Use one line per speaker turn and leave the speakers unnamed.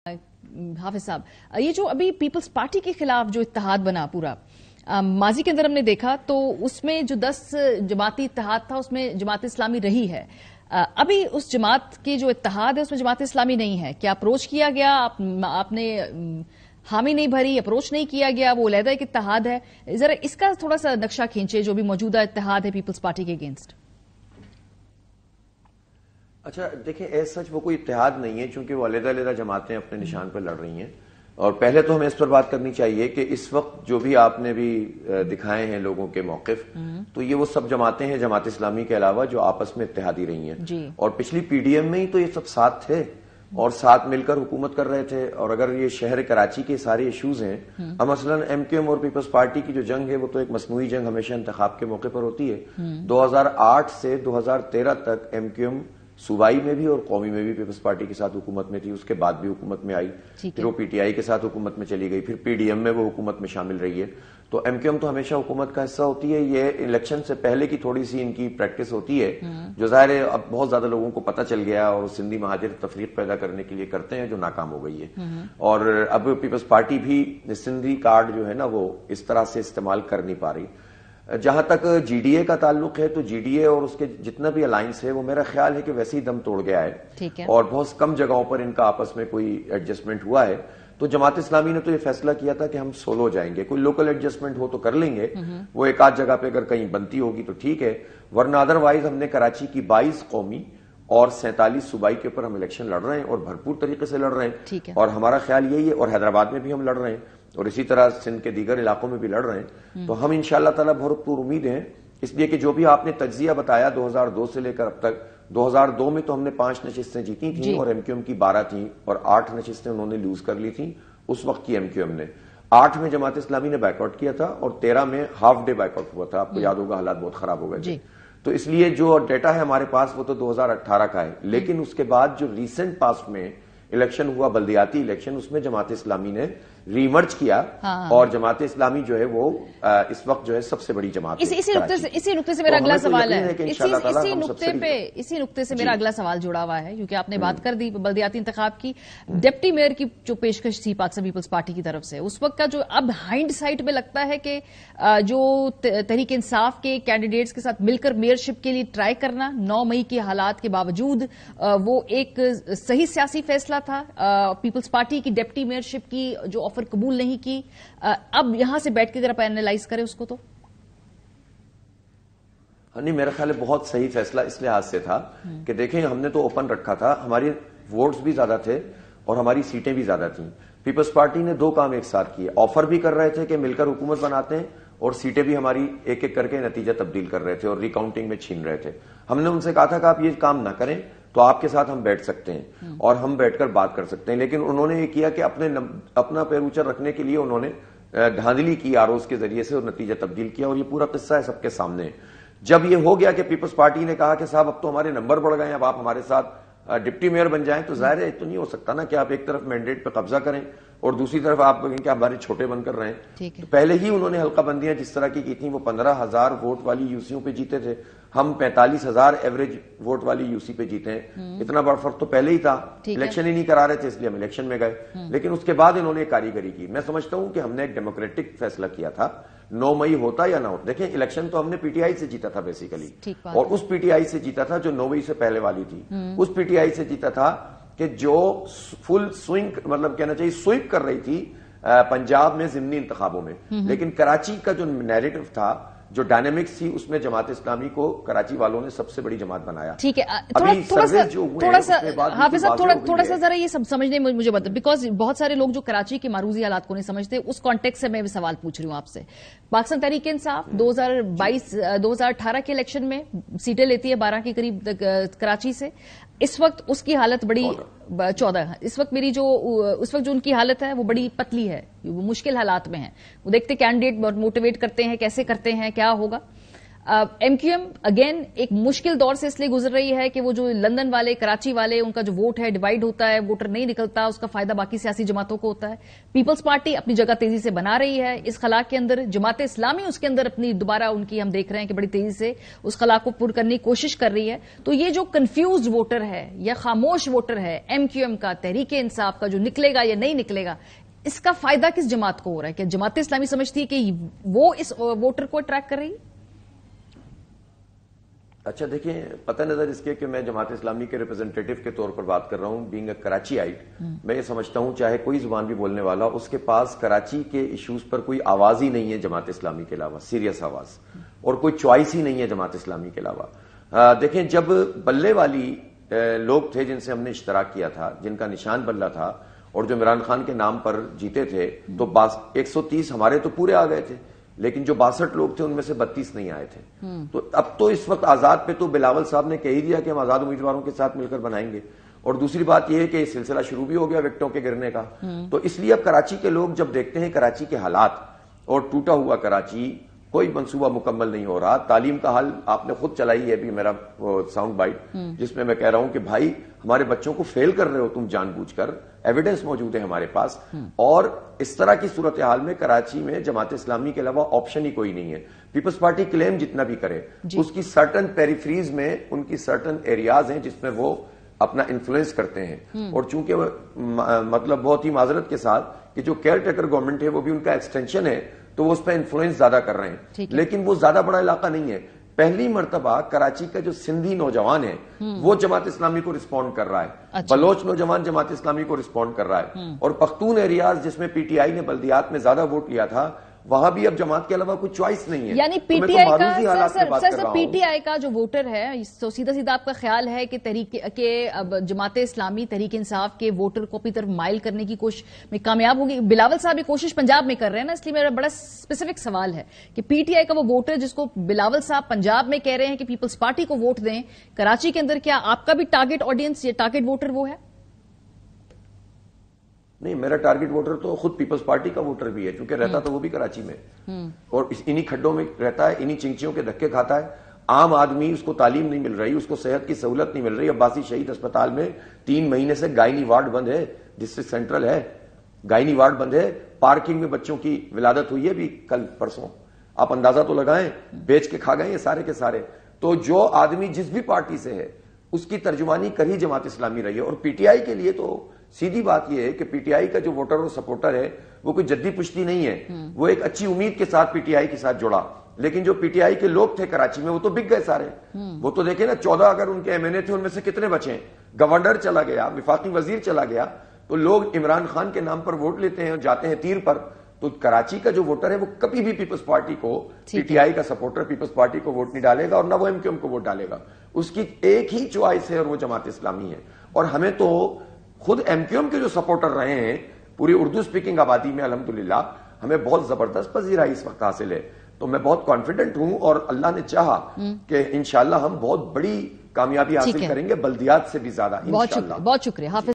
हाफिज साहब, ये जो अभी पीपल्स पार्टी के खिलाफ जो इत्तेहाद बना पूरा, माजी के अंदर हमने देखा तो उसमें जो 10 जमाती इत्तेहाद था उसमें जमात इस्लामी रही है। अभी उस जमात के जो इत्तेहाद है उसमें जमात इस्लामी नहीं है। क्या अप्रोच किया गया? आपने हामी नहीं भरी, अप्रोच नहीं किया गया, वो अलहदा एक इत्तेहाद है। जरा इसका थोड़ा सा नक्शा खींचे जो भी मौजूदा इत्तेहाद है पीपल्स पार्टी के अगेंस्ट।
अच्छा देखिए, एज सच वो कोई इत्तेहाद नहीं है, चूंकि वो अलग-अलग जमातें अपने निशान पर लड़ रही हैं। और पहले तो हमें इस पर बात करनी चाहिए कि इस वक्त जो भी आपने भी दिखाए हैं लोगों के मौकिफ, तो ये वो सब जमातें हैं जमात इस्लामी के अलावा जो आपस में इत्तेहादी रही हैं। और पिछली पीडीएम में ही तो ये सब साथ थे और साथ मिलकर हुकूमत कर रहे थे। और अगर ये शहर कराची के सारे इश्यूज हैं, अब मसलन एमक्यूएम और पीपल्स पार्टी की जो जंग है वो तो एक मसनूई जंग हमेशा इंतखाब के मौके पर होती है। 2008 से 2013 तक एमक्यूएम सूबाई में भी और कौमी में भी पीपल्स पार्टी के साथ हुकूमत में थी, उसके बाद भी हुकूमत में आई, फिर वो पीटीआई के साथ हुकूमत में चली गई, फिर पीडीएम में वो हुकूमत में शामिल रही है। तो एमक्यूएम तो हमेशा हुकूमत का हिस्सा होती है। ये इलेक्शन से पहले की थोड़ी सी इनकी प्रैक्टिस होती है, जो जाहिर है अब बहुत ज्यादा लोगों को पता चल गया और सिंधी महाजिर तफरीक पैदा करने के लिए करते हैं, जो नाकाम हो गई है। और अब पीपल्स पार्टी भी सिंधी कार्ड जो है ना वो इस तरह से इस्तेमाल कर नहीं पा रही। जहां तक जीडीए का ताल्लुक है तो जीडीए और उसके जितना भी अलायंस है वो मेरा ख्याल है कि वैसे ही दम तोड़ गया है और बहुत कम जगहों पर इनका आपस में कोई एडजस्टमेंट हुआ है। तो जमात इस्लामी ने तो ये फैसला किया था कि हम सोलो जाएंगे, कोई लोकल एडजस्टमेंट हो तो कर लेंगे, वो एक आध जगह पे अगर कहीं बनती होगी तो ठीक है, वरना अदरवाइज हमने कराची की 22 कौमी और 47 सूबाई के ऊपर हम इलेक्शन लड़ रहे हैं और भरपूर तरीके से लड़ रहे हैं। और हमारा ख्याल यही है, और हैदराबाद में भी हम लड़ रहे हैं और इसी तरह सिंध के दीगर इलाकों में भी लड़ रहे हैं। तो हम इंशाअल्लाह ताला भरपूर उम्मीद हैं, इसलिए कि जो भी आपने तज्जिया बताया 2002 से लेकर अब तक, 2002 में तो हमने 5 नशिस्तें जीती थी और एमक्यूएम की 12 थी और 8 नशिस्तें उन्होंने लूज कर ली थी उस वक्त की एमक्यूएम ने। 8 में जमात इस्लामी ने बाइकआउट किया था और 13 में हाफ डे बाइकआउट हुआ था। आपको याद होगा, हालात बहुत खराब हो गए थे। तो इसलिए जो डेटा है हमारे पास वो तो 2018 का है, लेकिन उसके बाद जो रीसेंट पास्ट में इलेक्शन हुआ, बल्दियाती इलेक्शन, उसमें जमात इस्लामी ने रीमर्ज किया। और जमात इस्लामी जो है वो इस वक्त जो है सबसे बड़ी जमात।
इसी नुक्ते से मेरा अगला सवाल है, इसी नुक्ते से मेरा अगला सवाल जुड़ा हुआ है, क्योंकि आपने बात कर दी बल्दियाती इंतखाब की। डिप्टी मेयर की जो पेशकश थी पाकिस्तान पीपल्स पार्टी की तरफ से, उस वक्त का जो अब हाइंड साइड में लगता है कि जो तहरीक इंसाफ के कैंडिडेट्स के साथ मिलकर मेयरशिप के लिए ट्राई करना 9 मई के हालात के बावजूद वो एक सही सियासी फैसला था। पीपल्स पार्टी की डिप्टी मेयरशिप की जो ऑफर कबूल नहीं की, अब यहां से बैठ के अगर आप एनालाइज करें उसको तो
नहीं, मेरा ख्याल है बहुत सही फैसला इस लिहाज से था कि देखें हमने तो ओपन रखा था, हमारे वोट्स भी ज्यादा थे और हमारी सीटें भी ज्यादा थी। पीपल्स पार्टी ने 2 काम एक साथ किए, ऑफर भी कर रहे थे कि मिलकर हुकूमत बनाते हैं और सीटें भी हमारी एक एक करके नतीजा तब्दील कर रहे थे और रिकाउंटिंग में छीन रहे थे। हमने उनसे कहा था कि आप ये काम ना करें तो आपके साथ हम बैठ सकते हैं और हम बैठकर बात कर सकते हैं, लेकिन उन्होंने ये किया कि अपना पैर ऊंचा रखने के लिए उन्होंने धांधली की आरोज के जरिए से और नतीजा तब्दील किया। और ये पूरा किस्सा है सबके सामने। जब ये हो गया कि पीपल्स पार्टी ने कहा कि साहब अब तो हमारे नंबर बढ़ गए, अब आप हमारे साथ डिप्टी मेयर बन जाएं, तो जाहिर है तो नहीं हो सकता ना कि आप एक तरफ मैंडेट पे कब्जा करें और दूसरी तरफ आप कहें कि हमारे छोटे बनकर रहे। तो पहले ही उन्होंने हल्का बंदियां जिस तरह की थी, वो 15,000 वोट वाली यूसीओ पे जीते थे, हम 45,000 एवरेज वोट वाली यूसी पे जीते हैं। इतना बड़ा फर्क तो पहले ही था, इलेक्शन ही नहीं करा रहे थे इसलिए हम इलेक्शन में गए। लेकिन उसके बाद इन्होंने कारीगरी की। मैं समझता हूं कि हमने एक डेमोक्रेटिक फैसला किया था, 9 मई होता या ना होता। देखिए इलेक्शन तो हमने पीटीआई से जीता था बेसिकली, और उस पीटीआई से जीता था जो 9 मई से पहले वाली थी। उस पीटीआई से जीता था कि जो फुल स्विंग, मतलब कहना चाहिए स्वीप कर रही थी पंजाब में ज़िमनी इंतखाबों में। लेकिन कराची का जो नैरेटिव था, जो डायनेमिक्स थी, उसमें जमात इस्लामी को कराची वालों ने सबसे बड़ी जमात बनाया।
ठीक है, थोड़ा सा जरा ये सब समझने में मुझे बता, बिकॉज बहुत सारे लोग जो कराची के मारूजी हालात को नहीं समझते, उस कॉन्टेक्स्ट से मैं भी सवाल पूछ रही हूँ आपसे। पाकिस्तान तहरीक इंसाफ 2018 के इलेक्शन में सीटें लेती है 12 के करीब कराची से। इस वक्त उसकी हालत बड़ी 14, इस वक्त जो उनकी हालत है वो बड़ी पतली है, वो मुश्किल हालात में है। वो देखते कैंडिडेट मोटिवेट करते हैं, कैसे करते हैं, क्या होगा। ایم کیو ایم اگین ایک مشکل دور سے اس لیے گزر رہی ہے کہ وہ جو لندن والے کراچی والے ان کا جو ووٹ ہے ڈیوائیڈ ہوتا ہے, ووٹر نہیں نکلتا, اس کا فائدہ باقی سیاسی جماعتوں کو ہوتا ہے. پیپلز پارٹی اپنی جگہ تیزی سے بنا رہی ہے اس خلا کے اندر, جماعت اسلامی اس کے اندر اپنی دوبارہ ان کی ہم دیکھ رہے ہیں کہ بڑی تیزی سے اس خلا کو پر کرنے کی کوشش کر رہی ہے. تو یہ جو کنفیوزڈ ووٹر ہے یا خاموش ووٹر ہے ایم کیو ایم کا, تحریک انصاف کا, جو نکلے گا یا نہیں نکلے گا, اس کا فائدہ کس جماعت کو ہو رہا ہے؟ کہ جماعت اسلامی سمجھتی ہے کہ وہ اس ووٹر کو اٹریکٹ کر رہی ہے؟
اچھا دیکھیں, پتہ نظر اس کے کہ میں جماعت اسلامی کے ریپرزنٹیٹیو کے طور پر بات کر رہا ہوں, بینگ اے کراچی آئٹ, میں یہ سمجھتا ہوں چاہے کوئی زبان بھی بولنے والا اس کے پاس کراچی کے ایشوز پر کوئی آواز ہی نہیں ہے جماعت اسلامی کے علاوہ, سیریس آواز, اور کوئی چوائس ہی نہیں ہے جماعت اسلامی کے علاوہ. دیکھیں جب بلے والی لوگ تھے جن سے ہم نے اشتراک کیا تھا, جن کا نشان بلہ تھا اور جو عمران خان کے نام پر جیتے تھے, تو 130 ہمارے تو پورے آ گئے تھے, لیکن جو 62 لوگ تھے ان میں سے 32 نہیں آئے تھے. تو اب تو اس وقت آزاد پہ تو بلاول صاحب نے کہہ دیا کہ ہم آزاد امیدواروں کے ساتھ مل کر بنائیں گے. اور دوسری بات یہ ہے کہ یہ سلسلہ شروع بھی ہو گیا وکٹوں کے گرنے کا. تو اس لیے اب کراچی کے لوگ جب دیکھتے ہیں کراچی کے حالات اور ٹوٹا ہوا کراچی, کوئی منصوبہ مکمل نہیں ہو رہا, تعلیم کا حال آپ نے خود چلائی ہے بھی میرا ساؤنڈ بائٹ, جس میں کہہ رہا ہوں کہ بھائی ہمارے بچوں کو فیل کر رہے ہو تم جان بوجھ کر, ایویڈنس موجود ہے ہمارے پاس. اور اس طرح کی صورتحال میں کراچی میں جماعت اسلامی کے علاوہ آپشن ہی کوئی نہیں ہے. پیپلز پارٹی کلیم جتنا بھی کرے, اس کی سرٹن پیریفریز میں ان کی سرٹن ایریاز ہیں جس میں وہ اپنا انفلوئنس کرتے ہیں. اور چونکہ مطلب بہت ہی معذرت کے ساتھ کہ جو کیئر ٹیکر گورنمنٹ ہے وہ بھی ان کا ایکسٹینشن ہے, تو وہ اس پہ انفلوئنس زیادہ کر رہے ہیں, لیکن وہ زیادہ بڑا علاقہ نہیں ہے. پہلی مرتبہ کراچی کا جو سندھی نوجوان ہے وہ جماعت اسلامی کو رسپونڈ کر رہا ہے, بلوچ نوجوان جماعت اسلامی کو رسپونڈ کر رہا ہے, اور پختون ایریاز جس میں پی ٹی آئی نے بلدیات میں زیادہ ووٹ لیا تھا وہاں بھی اب جماعت کے علاوہ کوئی چوائس نہیں ہے.
یعنی پی ٹی آئی کا سر پی ٹی آئی کا جو ووٹر ہے, تو سیدھا سیدھا آپ کا خیال ہے کہ جماعت اسلامی تحریک انصاف کے ووٹر کو اپنی طرف مائل کرنے کی کوشش میں کامیاب ہوگی؟ بلاول صاحب یہ کوشش پنجاب میں کر رہے ہیں نا, اس لیے میرا بڑا اسپیسیفک سوال ہے کہ پی ٹی آئی کا وہ ووٹر جس کو بلاول صاحب پنجاب میں کہہ رہے ہیں کہ پیپلز پارٹی کو ووٹ دیں, کراچی کے اندر کیا آپ کا بھی ٹارگٹ آڈینس یا ٹارگٹ ووٹر وہ ہے؟
نہیں, میرا ٹارگٹ ووٹر تو خود پیپلز پارٹی کا ووٹر بھی ہے, کیونکہ رہتا تو وہ بھی کراچی میں, اور انہی کھڈوں میں رہتا ہے, انہی چنچیوں کے دھکے کھاتا ہے. عام آدمی, اس کو تعلیم نہیں مل رہی, اس کو صحت کی سہولت نہیں مل رہی. عباسی شہید اسپتال میں 3 مہینے سے گائنی وارڈ بند ہے, ڈسٹرکٹ سینٹرل ہے, گائنی وارڈ بند ہے. پارکنگ میں بچوں کی ولادت ہوئی ہے بھی کل پرسوں, آپ اندازہ تو لگائیں, بیچ کے کھا گئے یہ سارے کے سارے. تو جو آدمی جس بھی پارٹی سے ہے اس کی ترجمانی کر ہی جماعت اسلامی رہی ہے. اور پی ٹی آئی کے لیے تو سیدھی بات یہ ہے کہ پی ٹی آئی کا جو ووٹر اور سپورٹر ہے وہ کوئی جدی پشتی نہیں ہے, وہ ایک اچھی امید کے ساتھ پی ٹی آئی کے ساتھ جڑا. لیکن جو پی ٹی آئی کے لوگ تھے کراچی میں وہ تو بک گئے سارے. وہ تو دیکھیں نا, 14 اگر ان کے ایم این اے تھے ان میں سے کتنے بچے ہیں؟ گورنر چلا گیا, وفاقی وزیر چلا گیا, تو لوگ عمران خان کے نام پر ووٹ لیتے ہیں اور جاتے ہیں تیر پر. تو کراچی کا جو ووٹر ہے وہ کبھی بھی پیپلز پارٹی کو, پی ٹی آئی کا سپورٹر پیپلز پارٹی کو ووٹ نہیں ڈالے گا, اور نہ وہ ایم کیو ایم کو ووٹ ڈالے گا. اس کی ایک ہی چوائس ہے اور وہ جماعت اسلامی ہے. اور ہمیں تو خود ایم کیو ایم کے جو سپورٹر رہے ہیں پوری اردو سپیکنگ آبادی میں الحمدللہ ہمیں بہت زبردست پذیرائی اس وقت حاصل ہے. تو میں بہت کانفیڈنٹ ہوں, اور اللہ نے چاہا کہ انشاءاللہ ہم بہت بڑی کامیابی حاصل کریں گے, بلدیات سے بھی زیادہ انشاءاللہ.
بہت شکریہ.